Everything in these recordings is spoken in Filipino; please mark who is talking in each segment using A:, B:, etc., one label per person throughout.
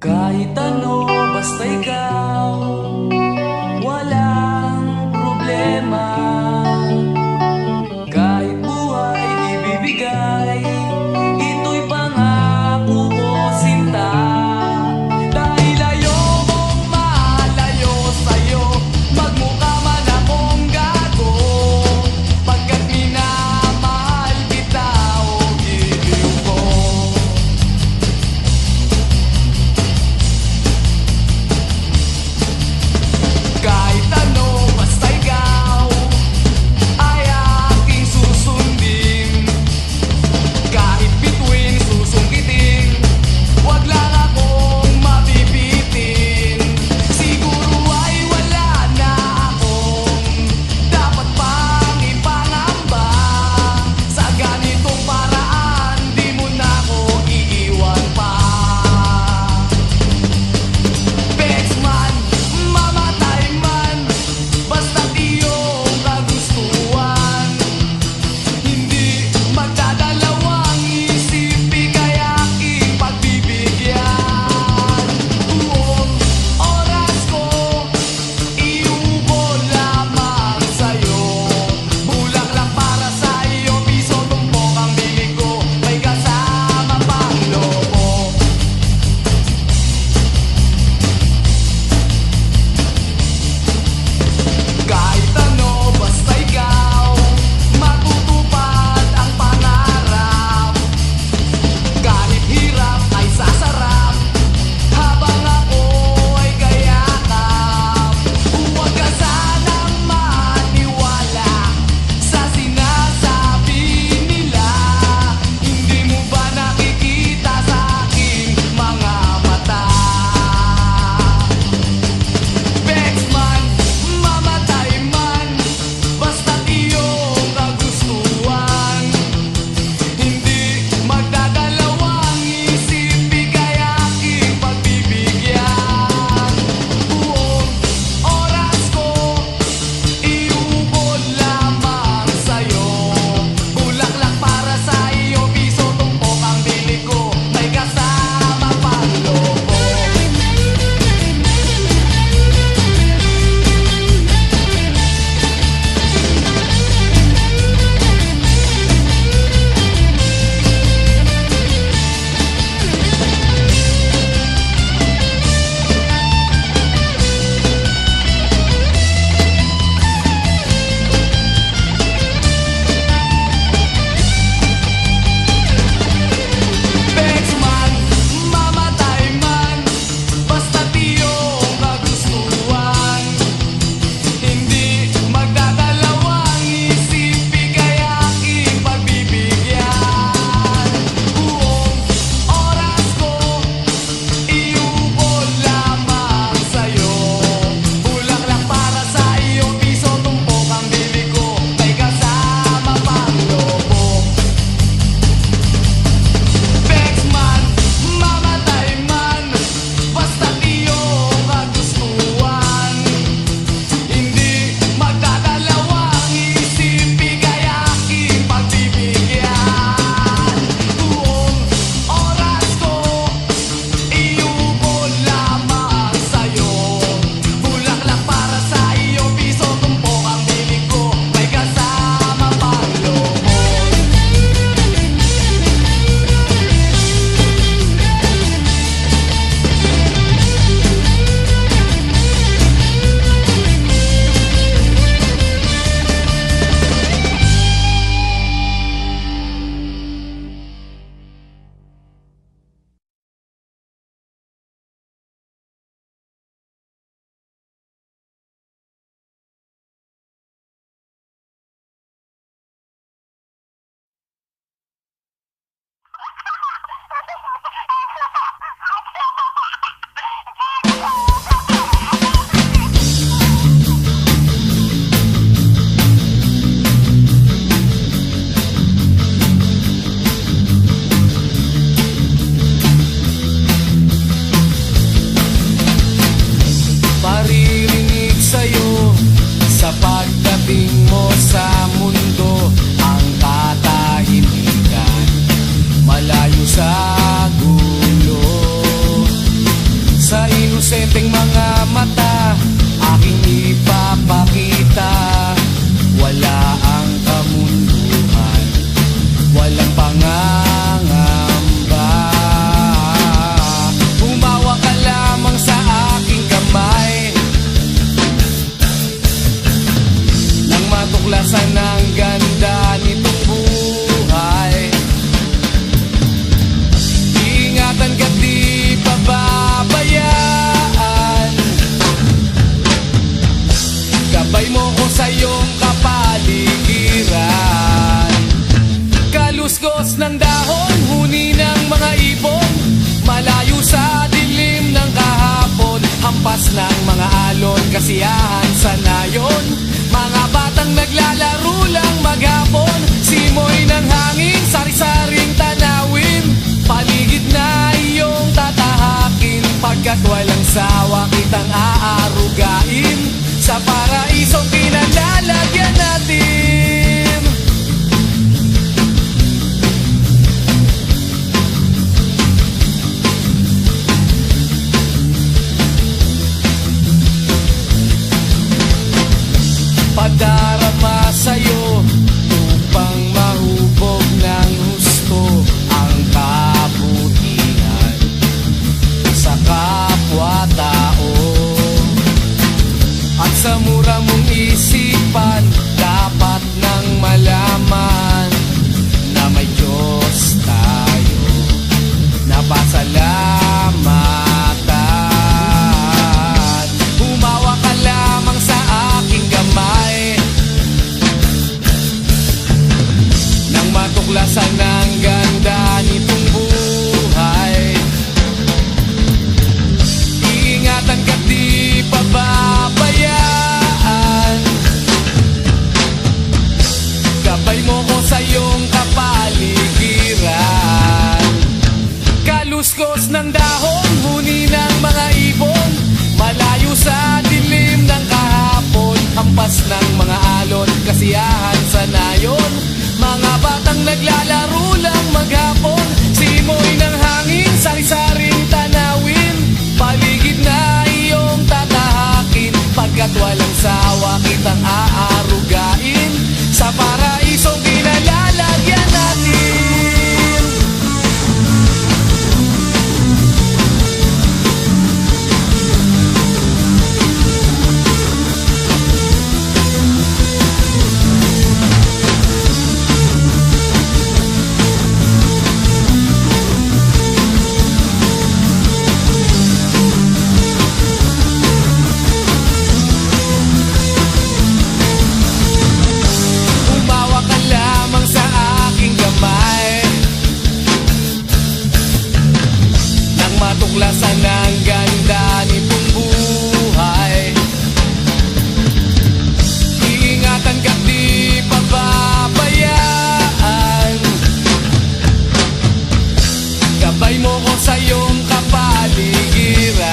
A: Kahit ano, basta ikaw, walang problema. Kahit buhay ibibigay, ito'y pangako ko, sinta. Dahil ayokong malayo sa'yo, magmukha man akong gago, pagkat minamahal kita o giliw ko. Kahit ano, basta ikaw ay aking susundin. Kahit bituin, susungkitin, wag lang akong mabibitin. Siguro ay wala na akong dapat pang ipangamba. Sa ganitong paraan, di mo na ako iiwan pa. Bexman, mamatay man, basta't iyong kagustuhan. Hindi magdadalawang isip, ika'y aking pagbibigyan. Buong oras ko, iubo lamang sa'yo. Bulaklak para sa iyo, piso tumpok ang bibig ko, may kasama pang lobo. Kahit ano, basta ikaw, matutupad ang pangarap. Kahit hirap ay sasarap, habang ako ay kayakap. Huwag ka sanang maniwala sa sinasabi nila. Hindi mo ba nakikita sa aking mga mata? Bexman, mamatay man, basta't iyong kagustuhan. Hindi magdadalawang isip, ika'y aking pagbibigyan. Buong oras ko, iubo lamang sa'yo. Bulaklak para sa iyo, piso tumpok ang bili ko, may kasama pang lobo. Bexman, mamatay man, basta't iyong kagustuhan. Hindi magdadalawang isip, ika'y aking pagbibigyan. Buong oras ko, iubo lamang sa'yo. Bulaklak para sa iyo, piso tumpok ang bibig ko, may kasama pang lobo. Bexman, mamatay man, basta't iyong kagustuhan. Hindi magdadalawang isip, ika'y aking pagbibigyan. Buong oras ko, iubo lamang sa'yo. Bulaklak para sa iyo, piso tumpok ang bibig ko, may kasama pang lobo. Maririnig sa'yo sa pagdating mo sa mundo ang katahimikan. ng dahon, huni ng mga ibon, malayo sa dilim ng kahapon. Hampas ng mga alon, kasiyahan sa nayon, mga batang naglalaro lang maghapon. Simoy ng hangin, sari-saring tanawin, paligid na iyong tatahakin. Pagkat walang sawa kitang aarugain, sa paraisong pinalalagyan natin. Padarama sa'yo upang mahubog ng husto ang kabutihan sa kapwa-tao. At sa mura mong isipan, dapat nang malaman na may Diyos tayo na pasalamatan. Humawa ka lamang sa aking gamay nang matuklasan ang ganda nitong buhay. Iingatan ka't di pababayaan, gabay mo ko sa iyong kapaligiran. Kaluskos ng dahon, huni ng mga ibon, malayo sa dilim ng kahapon. Hampas ng mga alon, kasiyahan sa nayon, mga batang naglalaro lang maghapon. Simoy ng hangin, sari-saring tanawin, paligid na iyong tatahakin. Pagkat walang sawa kitang aarugain, sa paraisong pinalalagyan natin. Umawa ka lamang sa aking gamay nang matuklasan ang ganda nitong buhay. Iingatan ka't di pababayaan, gabay mo ko sa iyong kapaligiran.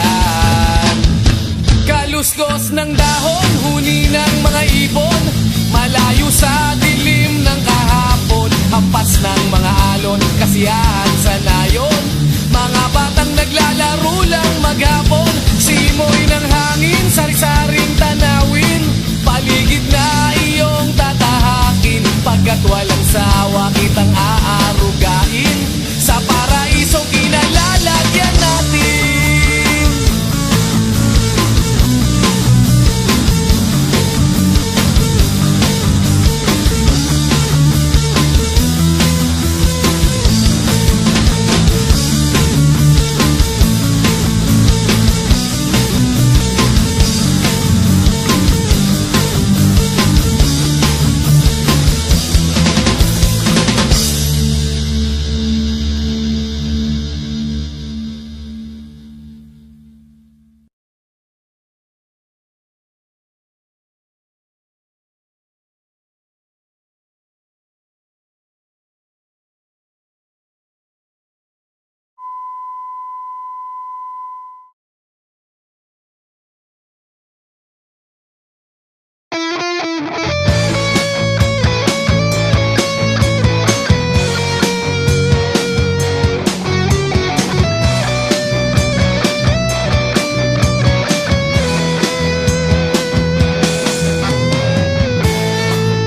A: Kaluskos ng dahon, huni ng mga ibon, malayo sa dilim ng kahapon. Hampas ng mga alon, kasiyahan sa nayon, mga batang naglalaro lang maghapon. Simoy ng hangin, sari-saring tanawin, paligid na iyong tatahakin. Pagkat walang sawa kitang aarugain, sa paraisong pinalalagyan natin.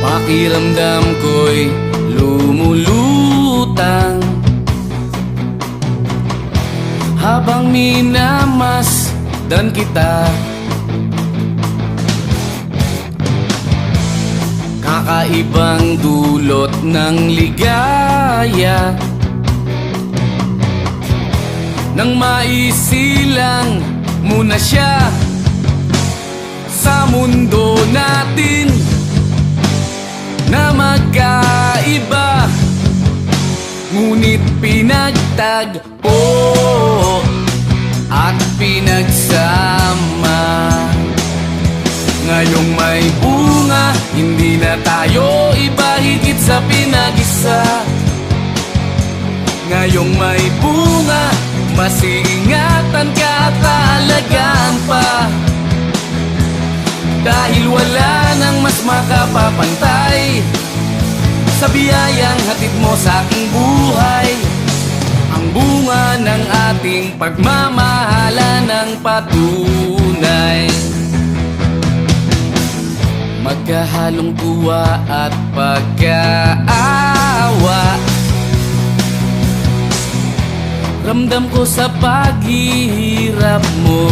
A: Pakiramdam ko'y lumulutang habang minamasdan kita. Kakaibang dulot ng ligaya nang maisilang mo na siya sa mundo natin na magkaiba. ngunit pinagtagpo at pinagsama. Ngayong may bunga, hindi na tayo iba higit sa pinag-isa. Ngayong may bunga, mas iingatan ka at aalagaan pa. Dahil wala nang mas makapapantay sa biyayang hatid mo sa aking buhay. Ang bunga ng ating pagmamahalan ng patunay. Magkahalong tuwa at pagkaawa, ramdam ko sa paghihirap mo,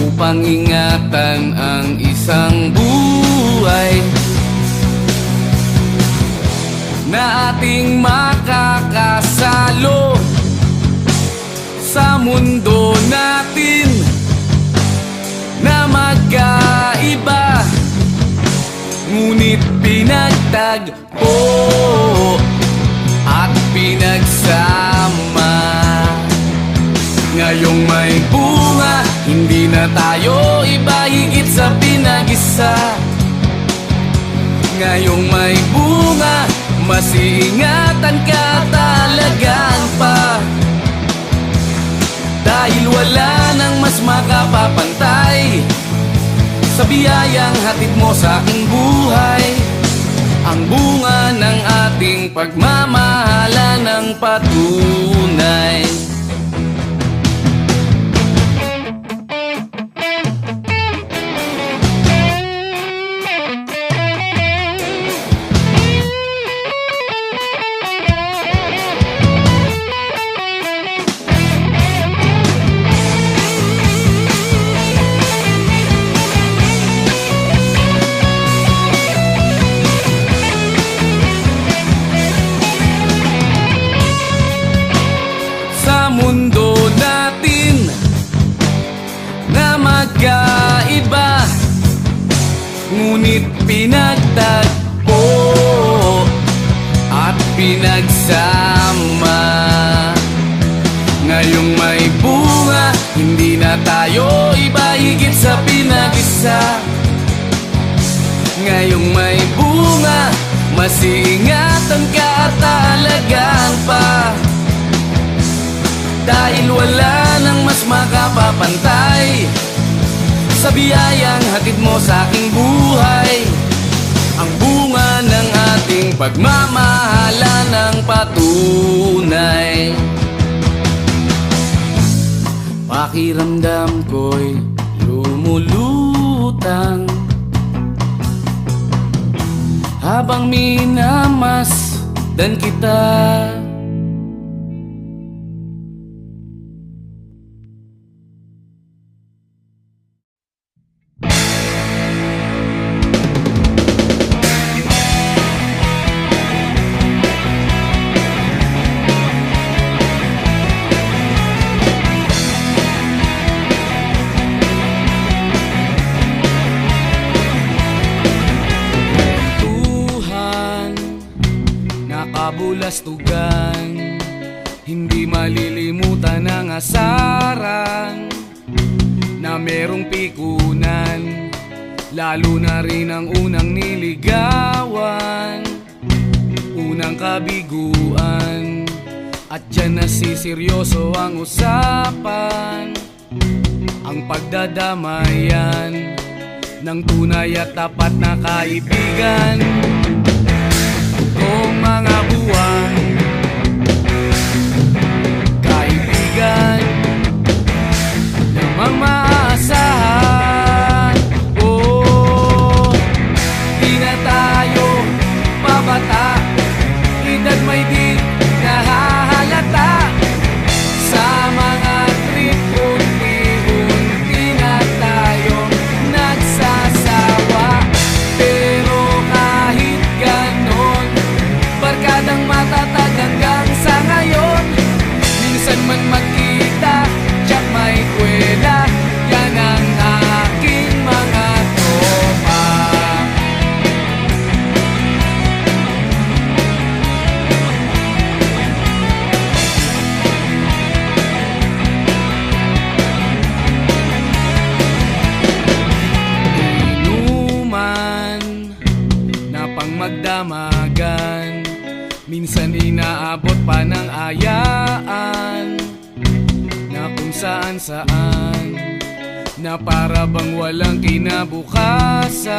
A: upang ingatan ang isang buhay na ating makakasalo sa mundo natin na magkaiba, ngunit pinagtagpo at pinagsama. Ngayong may bunga, hindi na tayo iba higit sa pinag-isa. Ngayong may bunga, mas iingatan ka at alagaan pa. Dahil wala nang mas makapapantay sa biyayang hatid mo sa aking buhay. Ang bunga ng ating pagmamahalan ng patunay. Mundo natin na magkaiba, ngunit pinagtagpo at pinagsama. Ngayong may bunga, hindi na tayo iba higit sa pinag-isa. Ngayong may bunga, mas iingatan ka at alagaan pa. Dahil wala nang mas makapapantay sa biyayang hatid mo sa aking buhay. Ang bunga ng ating pagmamahalan ng patunay. Pakiramdam ko'y lumulutang habang minamasdan kita. Kabulastugan, hindi malilimutan ang asaran na merong pikunan, lalo na rin ang unang niligawan, unang kabiguan. At dyan nasiseryoso ang usapan, ang pagdadamayan ng tunay at tapat na kaibigan. Kung mga buwan, kaibigan namang maaasahan. Oh, di na tayo babata, edad may di nahahalata. Sa mga trip, unti-unti na tayo nagsasawa. Pero kahit ganon, barkadang matatag hanggang sa ngayon. Minsan man magkita kung saan-saan, na para bang walang kinabukasan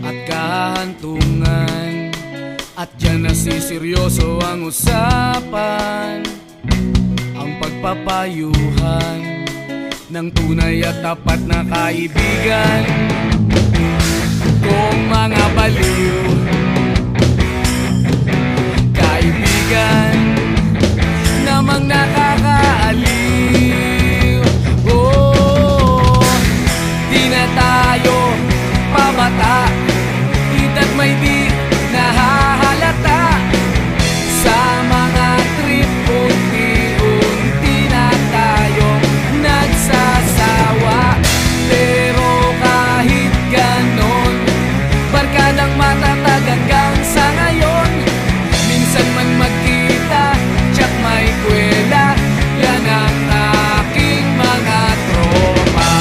A: at kahantungan. At dyan nasiseryoso ang usapan, ang pagpapayuhan ng tunay at tapat na kaibigan. Kung mga baliw, kaibigan namang nakakaaliw. Oh, di na tayo pabata, hita't may di nahahalata. Sa mga trip, unti-unti na tayong nagsasawa. Pero kahit ganon, barkadang matatag hanggang sa ngayon. Minsan man magkita, tsak may kwela, yan ang aking mga tropa.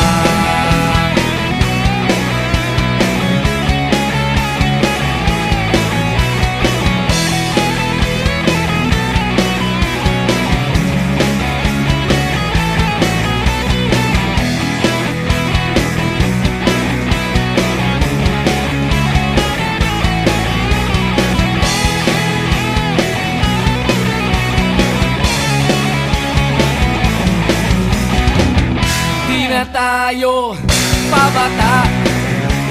A: Tayo pabata,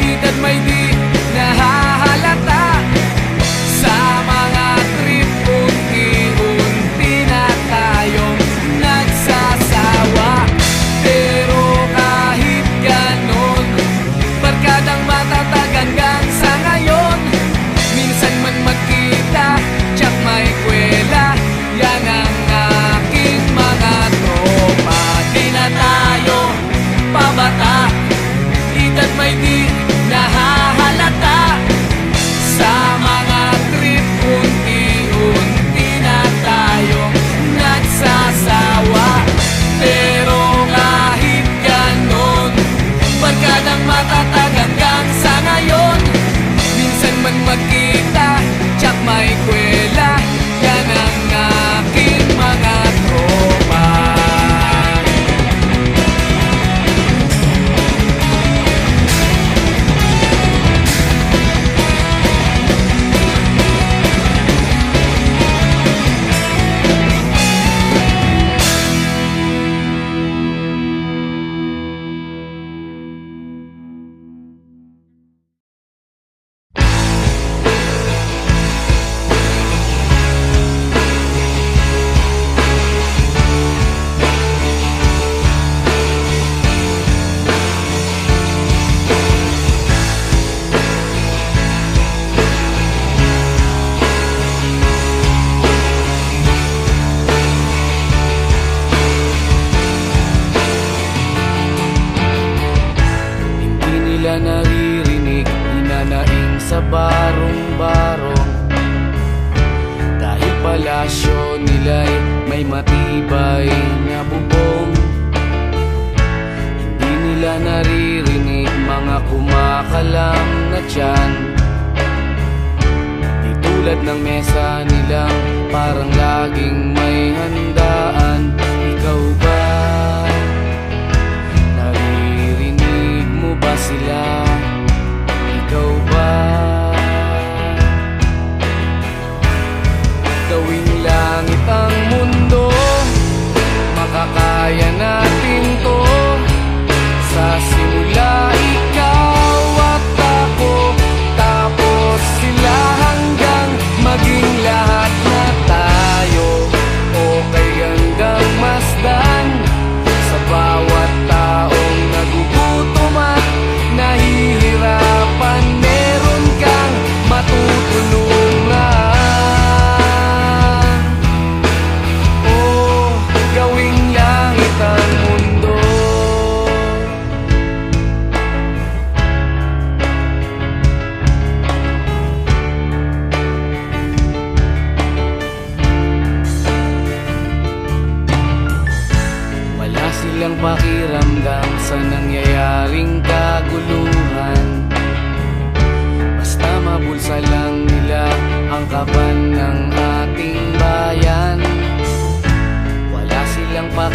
A: hita't may di nahahalata. Sa mga trip, unti-unti na tayong nagsasawa. Pero kahit ganon, barkadang matatag hanggang sa ngayon. Minsan man magkita, tsak may kwela, yan ang aking mga tropa. Di na tayo pabata, hita't may di nahahalata. Sa mga trip, unti-unti na tayong nagsasawa. Pero kahit ganon, barkadang matatag hanggang sa ngayon. Minsan man magkita, tsak may kwela, yan ang aking mga tropa. Naririnig, hinanaing sa barong-barong. Dahil palasyo nila'y may matibay na bubong. Hindi nila naririnig mga kumakalam na tiyan. Di tulad ng mesa nilang parang laging may handaan. Ikaw ba? Ba sila? Ikaw ba? Gawing langit ang mundo, makakaya natin to. Sa simula ikaw at ako, tapos sila hanggang maging lahat na tayo. Okay hanggang masdan sa bawat taong nagugutom at nahihirapan, meron kang matutulungan. Oh, gawing langit ang mundo. Wala silang pakiramdam sa nangyayaring kaguluhan. Basta mabulsa lang nila ang kaban ng ating bayan. Wala silang pakiramdam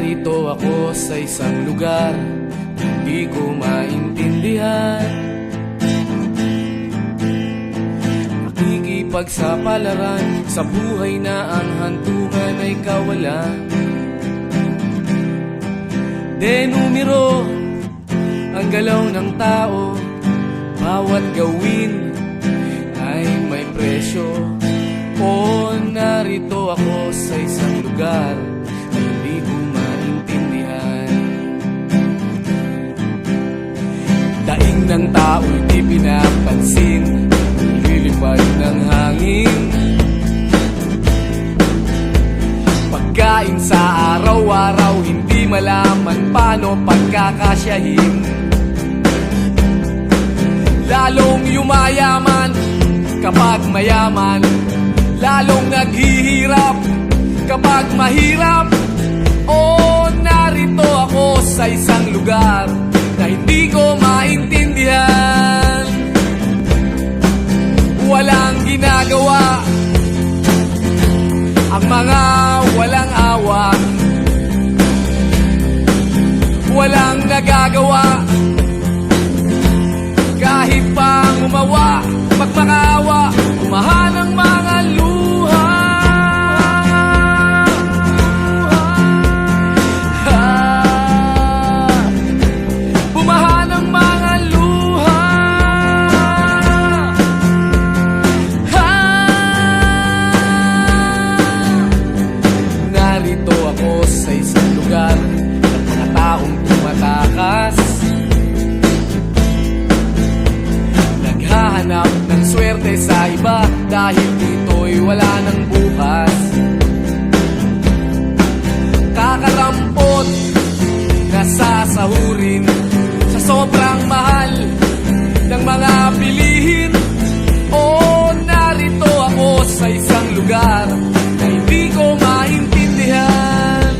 A: Narito ako sa isang lugar hindi ko maintindihan. Nakikipagsapalaran sa buhay na ang hantungan ay kawalan. Denumero ang galaw ng tao, bawat gawin ay may presyo. O narito ako sa isang lugar na hindi ko maintindihan. Daing ng tao'y di pinapansin, lilipad ng hangin. Pagkain sa araw-araw, hindi malaman paano pagkakasyahin. Lalong yumayaman kapag mayaman, lalong naghihirap kapag mahirap. O narito ako sa isang lugar na hindi ko maintindihan. Walang ginagawa ang mga walang awa, walang nagagawa kahit pang umawa, magmakaawa, umahan ang mga luha. Bumahan ang mga luha. Narito ako sa isang lugar ng mga taong tumatakas, naghahanap ng swerte sa iba dahil dito'y wala ng bukas. Kakarampot na sasahurin sa sobrang mahal ng mga bilihin. O narito ako sa isang lugar na hindi ko maintindihan.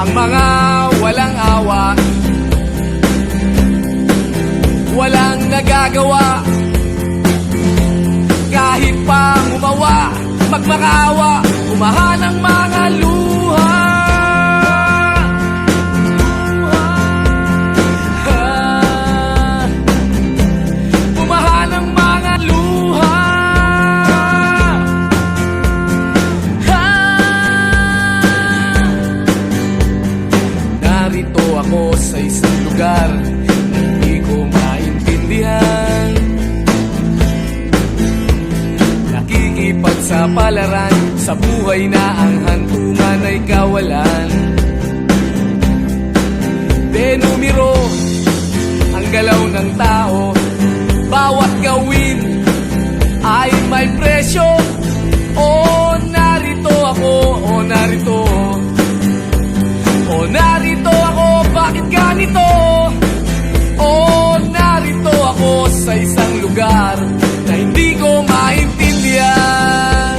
A: Ang mga walang awa, walang nagagawa kahit pang umawa, magmakaawa, umahan ang mga luha. Umahan ang mga luha. Narito ako sa isang lugar na hindi ko maintindihan. Nakikipagsapalaran sa buhay na ang hantungan ay kawalan. Denumero ang galaw ng tao, bawat gawin ay may presyo. O narito ako, o narito, o narito ako, bakit ganito? O narito ako sa isang lugar na hindi ko maintindihan.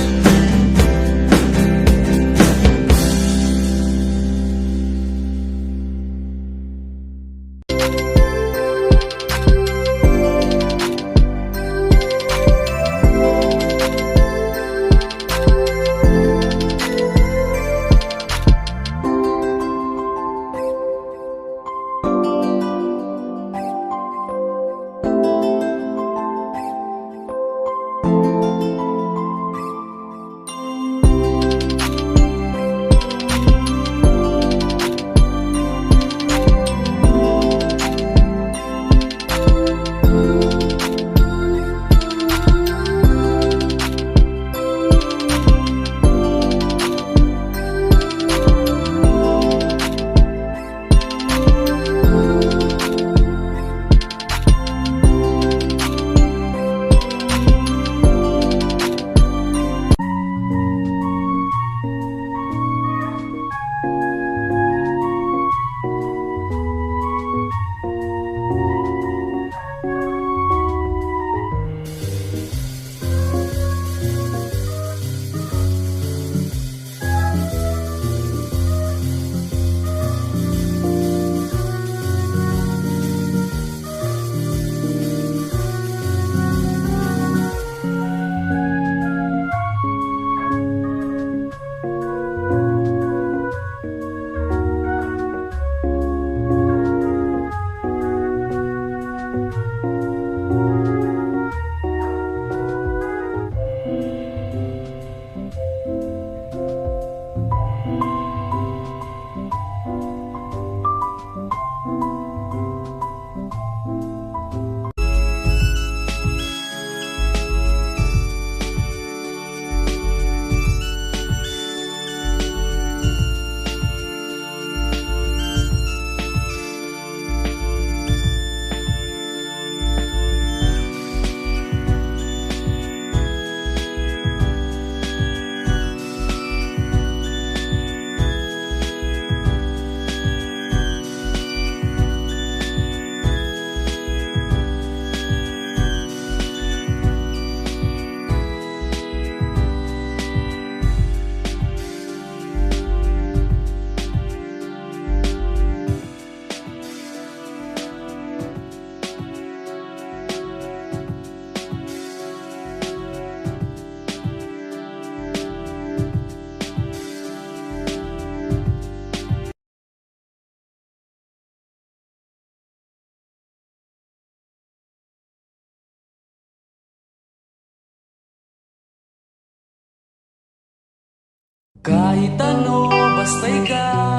A: Kahit ano, basta ikaw